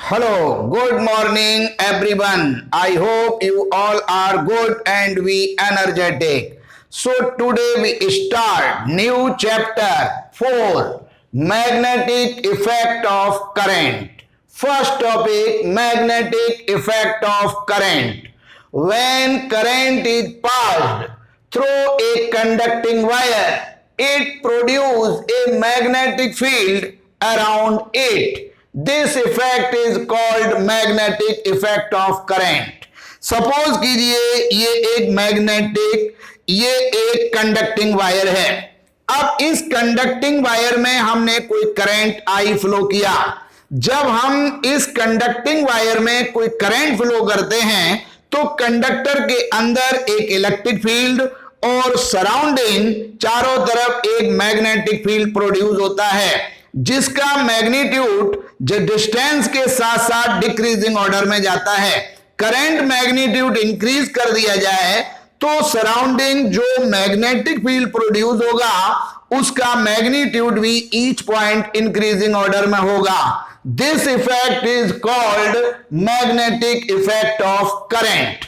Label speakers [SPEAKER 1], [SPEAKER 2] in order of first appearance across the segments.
[SPEAKER 1] Hello, good morning everyone. I hope you all are good and we energetic. So today we start new chapter 4, magnetic effect of current. First topic, magnetic effect of current. When current is passed through a conducting wire, it produces a magnetic field around it. This effect is called magnetic effect of current. Suppose कीजिए ये एक conducting wire है. अब इस conducting wire में हमने कोई current I flow किया. जब हम इस कंडक्टिंग वायर में कोई करंट फ्लो करते हैं तो कंडक्टर के अंदर एक इलेक्ट्रिक फील्ड और सराउंडिंग चारों तरफ एक मैग्नेटिक फील्ड प्रोड्यूस होता है, जिसका मैग्नीट्यूड जो डिस्टेंस के साथ साथ डिक्रीजिंग ऑर्डर में जाता है. करंट मैग्नीट्यूड इंक्रीज कर दिया जाए तो सराउंडिंग जो मैग्नेटिक फील्ड प्रोड्यूस होगा उसका मैग्नीट्यूड भी ईच पॉइंट इंक्रीजिंग ऑर्डर में होगा. This effect is called magnetic effect of current.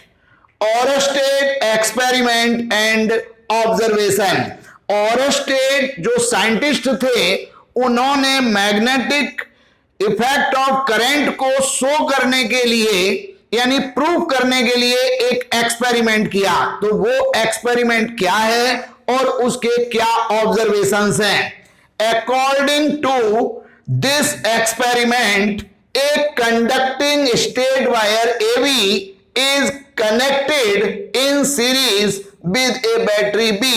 [SPEAKER 1] Oersted experiment and observation. Oersted जो साइंटिस्ट थे उन्होंने मैग्नेटिक इफेक्ट ऑफ करंट को शो करने के लिए यानी प्रूव करने के लिए एक एक्सपेरिमेंट किया. तो वो एक्सपेरिमेंट क्या है और उसके क्या ऑब्जर्वेशंस हैं. According to this experiment, a conducting straight wire AB is connected in series with a battery B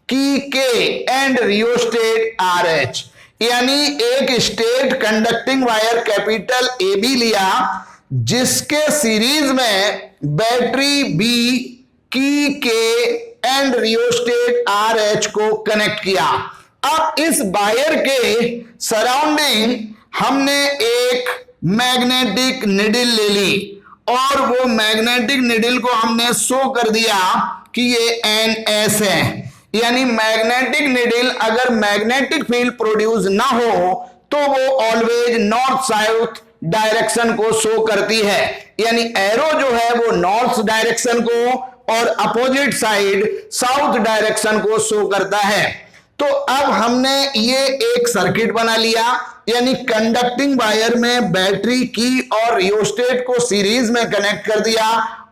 [SPEAKER 1] key K and rheostat RH. यानी एक straight conducting wire capital AB लिया जिसके सीरीज में battery B key K and rheostat RH को connect किया. अब इस wire के सराउंडिंग हमने एक मैग्नेटिक निडल ले ली और वो मैग्नेटिक निडल को हमने शो कर दिया कि ये NS है. यानी मैग्नेटिक निडल अगर मैग्नेटिक फील्ड प्रोड्यूस ना हो तो वो ऑलवेज नॉर्थ साउथ डायरेक्शन को शो करती है. यानी एरो जो है वो नॉर्थ डायरेक्शन को और अपोजिट साइड साउथ डायरेक्शन को शो करता है. तो अब हमने ये एक सर्किट बना लिया, यानी कंडक्टिंग वायर में बैटरी की और रियोस्टेट को सीरीज में कनेक्ट कर दिया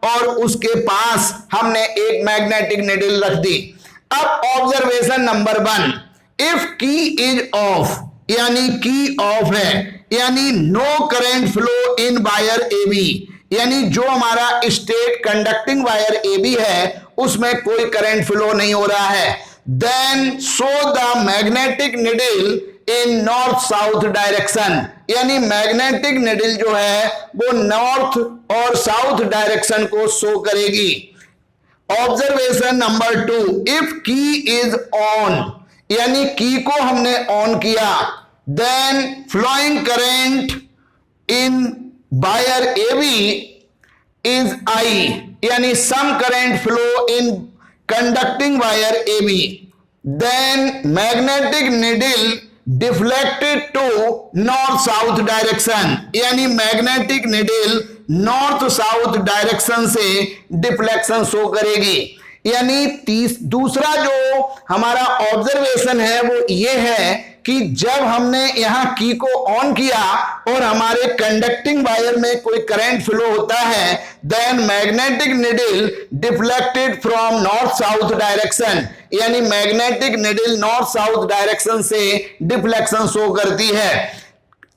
[SPEAKER 1] और उसके पास हमने एक मैग्नेटिक निडल रख दी. अब observation number 1, if key is off यानी की ऑफ है, यानी no current flow in wire AB, यानी जो हमारा स्टेट कंडक्टिंग वायर AB है उसमें कोई करंट फ्लो नहीं हो रहा है. Then show the magnetic needle in north south direction, यानी मैग्नेटिक निडल जो है वो नॉर्थ और साउथ डायरेक्शन को शो करेगी. Observation number 2, if key is on यानी की को हमने ऑन किया, then flowing current in wire AB is I, यानी some current flow in conducting wire AB. Then magnetic needle deflected to north south direction, यानी magnetic needle north south direction से deflection show करेगी. यानी दूसरा जो हमारा observation है वो ये है कि जब हमने यहां की को ऑन किया और हमारे कंडक्टिंग वायर में कोई करंट फ्लो होता है, then magnetic needle deflected from north south direction, यानी magnetic needle north south direction से डिफ्लेक्शन शो करती है.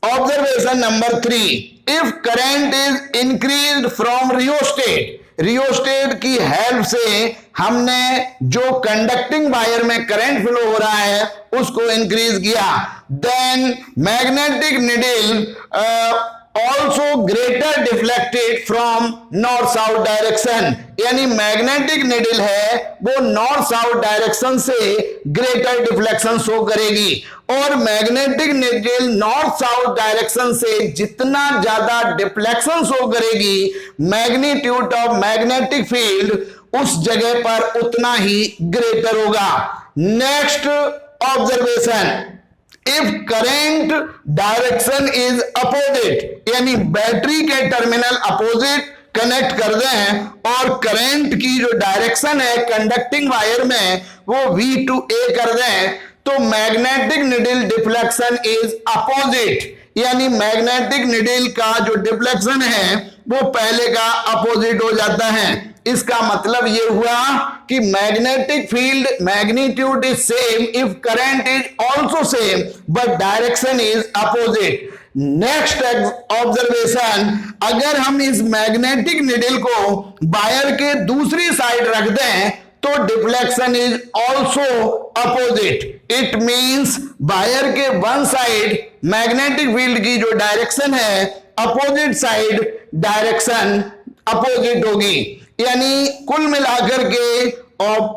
[SPEAKER 1] Observation number 3, if current is increased from rheostat, rheostat की हेल्प से हमने जो कंडक्टिंग वायर में करंट फ्लो हो रहा है उसको इंक्रीज किया, then magnetic needle also greater deflected from north south direction, यानी मैग्नेटिक निडल है वो नॉर्थ साउथ डायरेक्शन से ग्रेटर डिफ्लेक्शन शो करेगी. और magnetic needle north south direction से जितना ज्यादा डिफ्लेक्शन शो करेगी, मैग्नीट्यूड ऑफ मैग्नेटिक फील्ड उस जगह पर उतना ही ग्रेटर होगा. Next observation, if current direction is opposite, यानी बैटरी के टर्मिनल अपोजिट कनेक्ट कर दें और करंट की जो डायरेक्शन है कंडक्टिंग वायर में वो V टू A कर दें, तो magnetic needle deflection is opposite, यानी मैग्नेटिक निडल का जो डिफ्लेक्शन है वो पहले का अपोजिट हो जाता है। इसका मतलब ये हुआ कि magnetic field magnitude is same if current is also same but direction is opposite. Next observation, अगर हम इस मैग्नेटिक निडल को वायर के दूसरी साइड रख दें तो deflection is also opposite. It means wire के वन साइड मैग्नेटिक फील्ड की जो डायरेक्शन है अपोजिट साइड डायरेक्शन अपोजिट होगी। यानी कुल मिलाकर के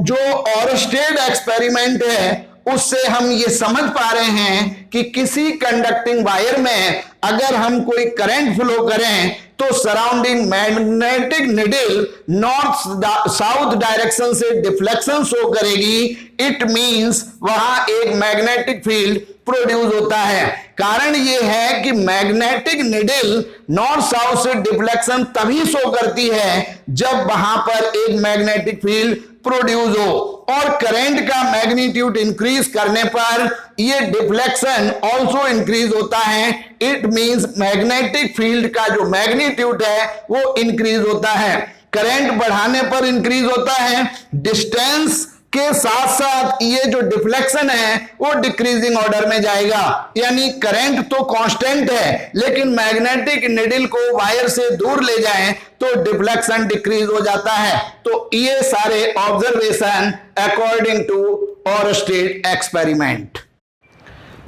[SPEAKER 1] जो ऑरस्टेड एक्सपेरिमेंट है उससे हम ये समझ पा रहे हैं कि किसी कंडक्टिंग वायर में अगर हम कोई करंट फ्लो करें तो surrounding magnetic needle north south direction से डिफ्लेक्शन शो करेगी। इट मींस वहां एक मैग्नेटिक फील्ड प्रोड्यूस होता है। कारण यह है कि मैग्नेटिक निडल नॉर्थ साउथ से डिफ्लेक्शन तभी शो करती है जब वहां पर एक मैग्नेटिक फील्ड प्रोड्यूस हो, और करंट का मैग्नीट्यूड इंक्रीज करने पर ये डिफ्लेक्शन आल्सो इंक्रीज होता है। इट मींस मैग्नेटिक फील्ड का जो मैग्नीट्यूड है वो इंक्रीज होता है। करंट बढ़ाने पर इंक्रीज होता है, डिस्टेंस के साथ साथ ये जो डिफ्लेक्शन है वो डिक्रीजिंग ऑर्डर में जाएगा। यानी करंट तो कांस्टेंट है लेकिन मैग्नेटिक निडल को वायर से दूर ले जाएं तो डिफ्लेक्शन डिक्रीज हो जाता है। तो ये सारे observation according to Oersted experiment.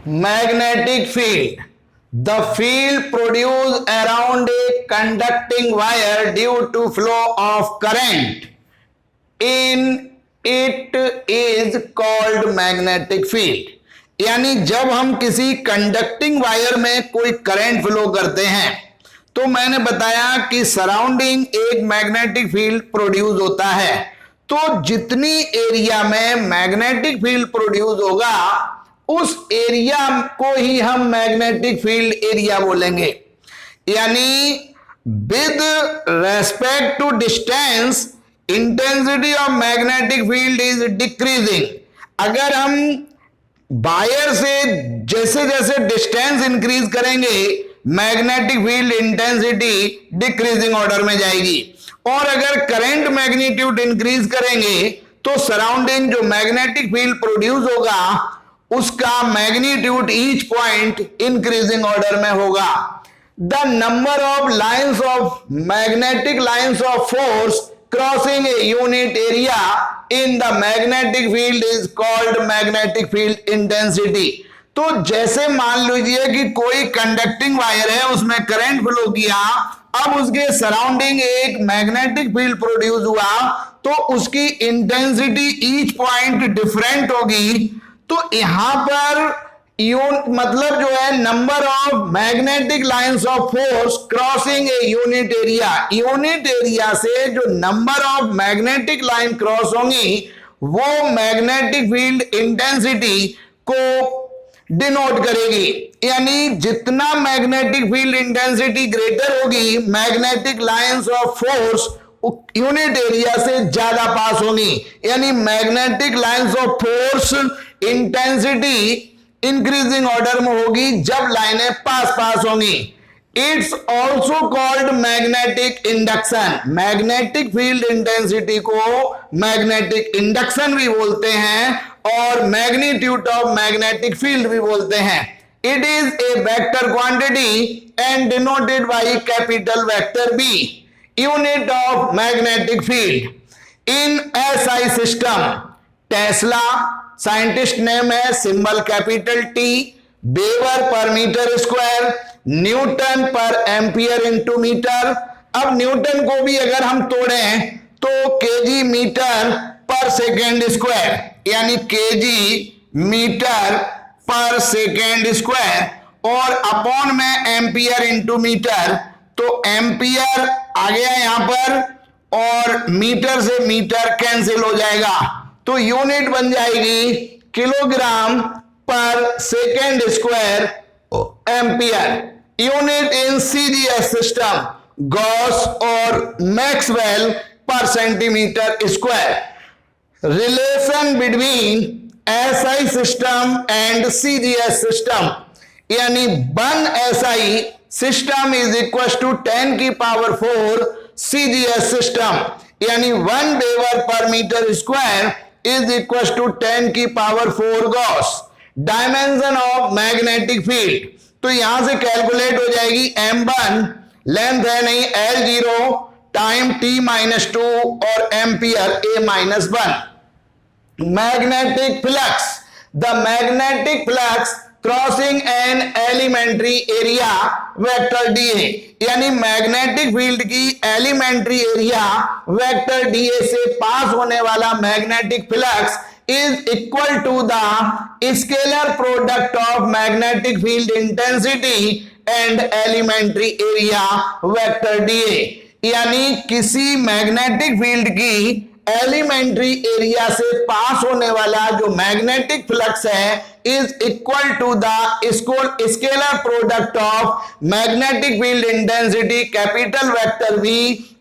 [SPEAKER 1] Magnetic field, the field produced around a conducting wire due to flow of current in it is called magnetic field। यानी जब हम किसी कंडक्टिंग वायर में कोई करंट फ्लो करते हैं तो मैंने बताया कि सराउंडिंग एक मैग्नेटिक फील्ड प्रोड्यूस होता है। तो जितनी एरिया में मैग्नेटिक फील्ड प्रोड्यूस होगा उस एरिया को ही हम मैग्नेटिक फील्ड एरिया बोलेंगे। यानी with respect to distance intensity of magnetic field is decreasing. अगर हम वायर से जैसे जैसे डिस्टेंस इंक्रीज करेंगे magnetic field intensity decreasing order में जाएगी, और अगर करंट मैग्नीट्यूड इंक्रीज करेंगे तो सराउंडिंग जो मैग्नेटिक फील्ड प्रोड्यूस होगा उसका magnitude each point increasing order में होगा। The number of lines of magnetic lines of force crossing a unit area in the magnetic field is called magnetic field intensity. तो जैसे मान लीजिए कि कोई कंडक्टिंग वायर है उसमें करंट फ्लो किया, अब उसके सराउंडिंग एक मैग्नेटिक फील्ड प्रोड्यूस हुआ तो उसकी इंटेंसिटी ईच पॉइंट डिफरेंट होगी। तो यहां पर मतलब जो है number of magnetic lines of force crossing a unit area, unit area से जो number of magnetic line cross होंगी वो मैग्नेटिक फील्ड इंटेंसिटी को डिनोट करेगी। यानी जितना मैग्नेटिक फील्ड इंटेंसिटी ग्रेटर होगी magnetic lines of force unit area से ज्यादा पास होंगी। यानी magnetic lines of force intensity increasing order में होगी जब लाइनें पास पास होंगी। It's also called magnetic induction. Magnetic field intensity को मैग्नेटिक इंडक्शन भी बोलते हैं और मैग्नीट्यूड ऑफ मैग्नेटिक फील्ड भी बोलते हैं। It is a vector quantity and denoted by capital vector B, unit of magnetic field in SI system. Tesla scientist name है, symbol capital T, weber per metre square, newton per ampere into metre. अब newton को भी अगर हम तोड़ें तो KG metre per second square, यानी KG metre per second square, और अपॉन में एम्पियर इंटू मीटर, तो एम्पियर आ गया यहां पर और मीटर से मीटर कैंसिल हो जाएगा तो यूनिट बन जाएगी किलोग्राम पर second square ampere. Unit in CGS system gauss और Maxwell per centimetre square. Relation between SI system and CGS system, यानी 1 SI system is equal to 10 की पावर 4 सीजीएस सिस्टम, यानी 1 weber per metre square is equal to 10 की power 4 gauss. Dimension of magnetic field, तो यहां से calculate हो जाएगी m1 length है नहीं L0 टाइम t-2 और ampere A-1। Magnetic flux, the magnetic flux crossing an elementary area vector dA, यानी मैग्नेटिक फील्ड की एलिमेंट्री एरिया वेक्टर dA से पास होने वाला magnetic flux is equal to the scalar product of magnetic field intensity and elementary area vector dA, यानी किसी magnetic field की elementary area से pass होने वाला जो मैग्नेटिक फ्लक्स है is equal to the scalar product of magnetic field intensity capital vector V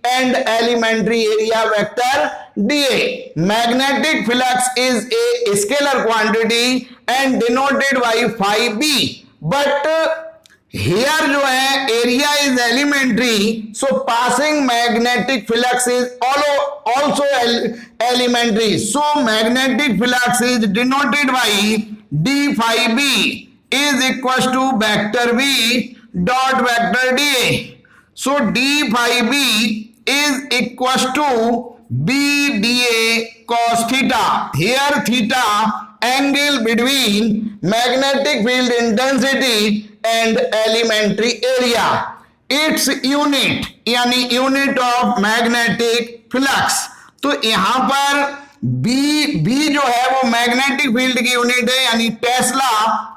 [SPEAKER 1] and elementary area vector dA. Magnetic flux is a scalar quantity and denoted by phi b, but here जो है area is elementary, so passing magnetic flux is also elementary, so magnetic flux is denoted by d phi b is equals to vector V dot vector dA. So d phi b is equals to b dA cos theta. Here theta angle between magnetic field intensity and elementary area. Its unit यानी unit of magnetic flux. तो यहां पर b जो है वो magnetic field की unit है, यानी टेस्ला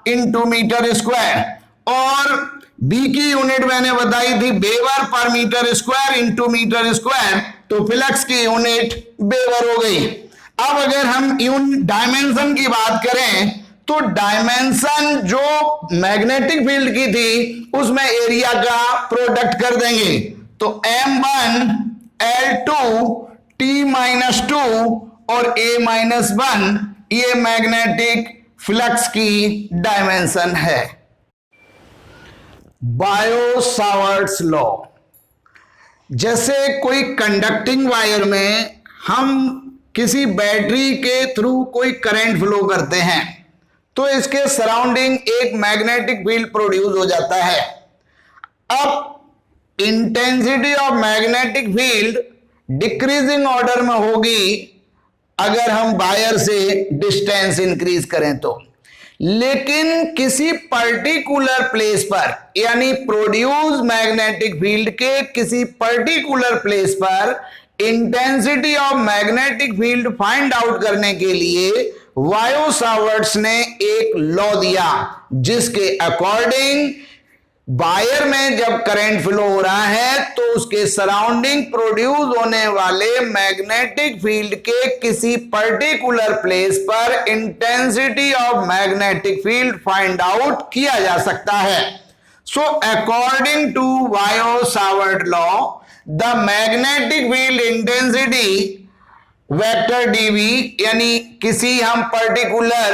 [SPEAKER 1] इंटू मीटर स्क्वायर, और b की यूनिट मैंने बताई थी weber per metre square into metre square, तो फ्लक्स की यूनिट वेबर हो गई। अब अगर हम डायमेंशन की बात करें तो डायमेंशन जो मैग्नेटिक फील्ड की थी उसमें एरिया का प्रोडक्ट कर देंगे, तो m1 L2 t-2 और A-1 ये मैग्नेटिक फ्लक्स की डायमेंशन है। बायो-सावर्ट्स लॉ, जैसे कोई कंडक्टिंग वायर में हम किसी बैटरी के थ्रू कोई करंट फ्लो करते हैं तो इसके सराउंडिंग एक मैग्नेटिक फील्ड प्रोड्यूस हो जाता है। अब intensity of magnetic field decreasing order में होगी अगर हम वायर से डिस्टेंस इंक्रीज करें तो, लेकिन किसी पर्टिकुलर प्लेस पर यानी प्रोड्यूस मैग्नेटिक फील्ड के किसी पर्टिकुलर प्लेस पर intensity of magnetic field find out करने के लिए बायो-सावर्ट्स ने एक लॉ दिया जिसके अकॉर्डिंग वायर में जब करंट फ्लो हो रहा है तो उसके सराउंडिंग प्रोड्यूस होने वाले मैग्नेटिक फील्ड के किसी पर्टिकुलर प्लेस पर intensity of magnetic field find out किया जा सकता है। So according to Biot Savart law the magnetic field intensity vector dV, यानी किसी हम पर्टिकुलर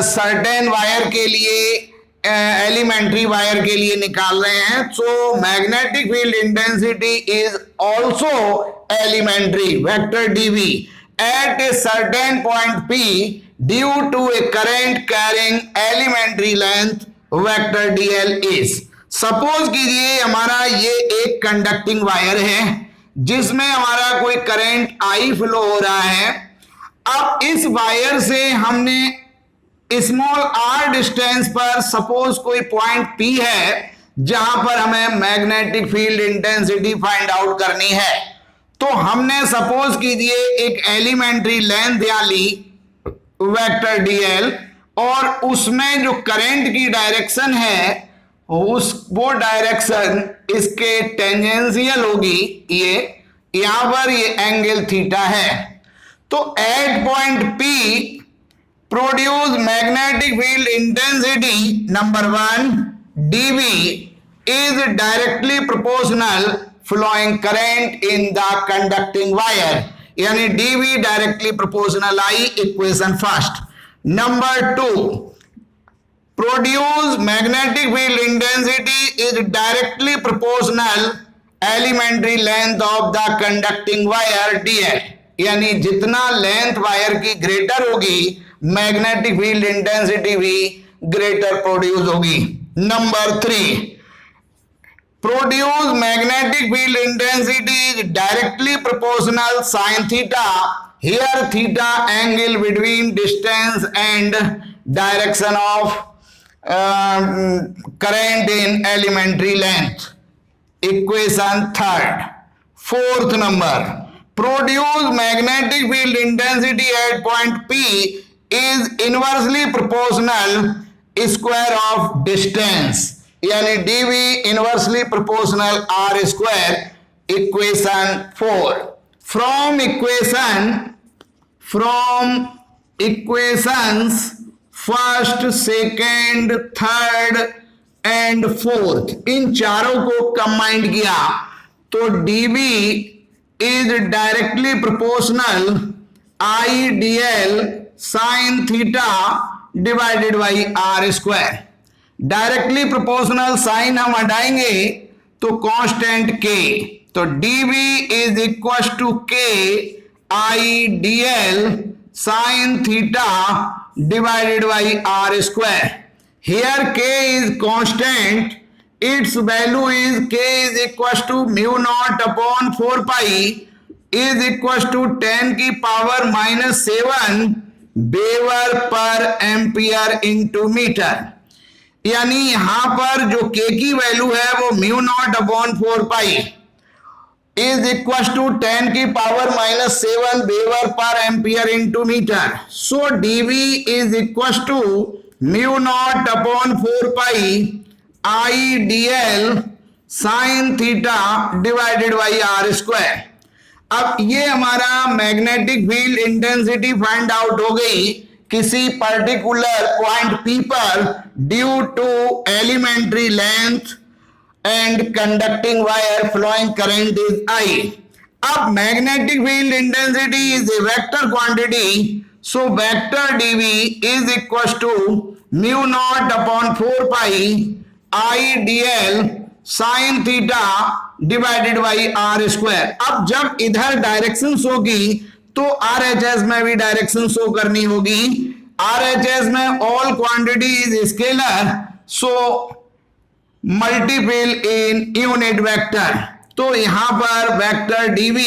[SPEAKER 1] सर्टेन वायर के लिए एलिमेंट्री वायर के लिए निकाल रहे हैं, so magnetic field intensity is also elementary vector dV at a certain point P due to a current carrying elementary length vector dl is. Suppose कीजिए हमारा ये एक कंडक्टिंग वायर है जिसमें हमारा कोई करंट I फ्लो हो रहा है। अब इस वायर से हमने स्मॉल r डिस्टेंस पर सपोज कोई पॉइंट P है जहां पर हमें magnetic field intensity find out करनी है, तो हमने सपोज कीजिए एक एलिमेंट्री लेंथ या ली वेक्टर dl और उसमें जो करंट की डायरेक्शन है वो डायरेक्शन इसके टेंजेंशियल होगी, ये यहां पर ये एंगल थीटा है। तो at point P produce magnetic field intensity number 1 dB is directly proportional flowing current in the conducting wire, यानी dB directly proportional I, equation first. Number 2, produce magnetic field intensity is directly proportional elementary length of the conducting wire dl, यानी जितना length wire की greater होगी magnetic field intensity भी greater produce होगी। Number 3, produce magnetic field intensity is directly proportional sin theta, here theta angle between distance and direction of current in elementary length, equation third। fourth number, produce magnetic field intensity at point P is inversely proportional square of distance, यानी dV inversely proportional r square, equation 4। From equations first, second, third and fourth, इन चारों को combined किया तो dV is directly proportional I dl sine theta divided by r square. Directly proportional sign हम हटाएंगे तो constant k, तो dV is equal to k I dl sine theta divided by r square. Here k is constant, its value is k is equal to mu not upon 4 pi is equal to 10 की power -7 weber per ampere into metre, यानी यहां पर जो k की value है वो mu not upon 4 pi is equal to 10 की power -7 weber per ampere into metre. So dV is equal to mu not upon 4 pi I dl sine theta divided by r square. अब ये हमारा magnetic field intensity find out हो गई किसी particular point P पर due to elementary length and conducting wire flowing current is I। अब magnetic field intensity is a vector quantity, so vector dV is equal to mu not upon 4 pi I dl sine theta divided by r square. अब जब इधर direction होगी तो RHS में भी direction show करनी होगी। RHS में all quantity is scalar, so multiple in unit vector, तो यहां पर vector dV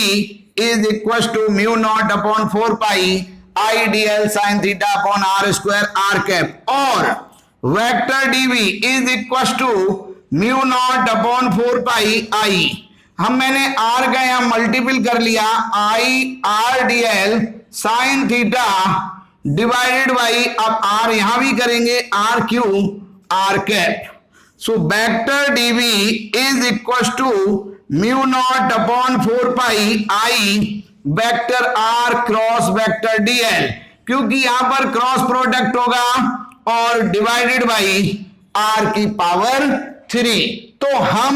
[SPEAKER 1] is equal to mu not upon 4 pi I dl sine theta upon r square r cap, और vector dV is equal to mu not upon 4 pi I, मैंने r का यहां multiple कर लिया I r dl sine theta divided by, अब r यहां भी करेंगे r क्यू r cap, so vector dV is equal to mu not upon 4 pi I vector r cross vector dl, क्योंकि यहां पर क्रॉस प्रोडक्ट होगा और डिवाइडेड बाई r की पावर 3। तो हम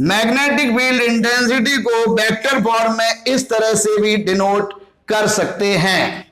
[SPEAKER 1] मैग्नेटिक फील्ड इंटेंसिटी को वेक्टर फॉर्म में इस तरह से भी डिनोट कर सकते हैं।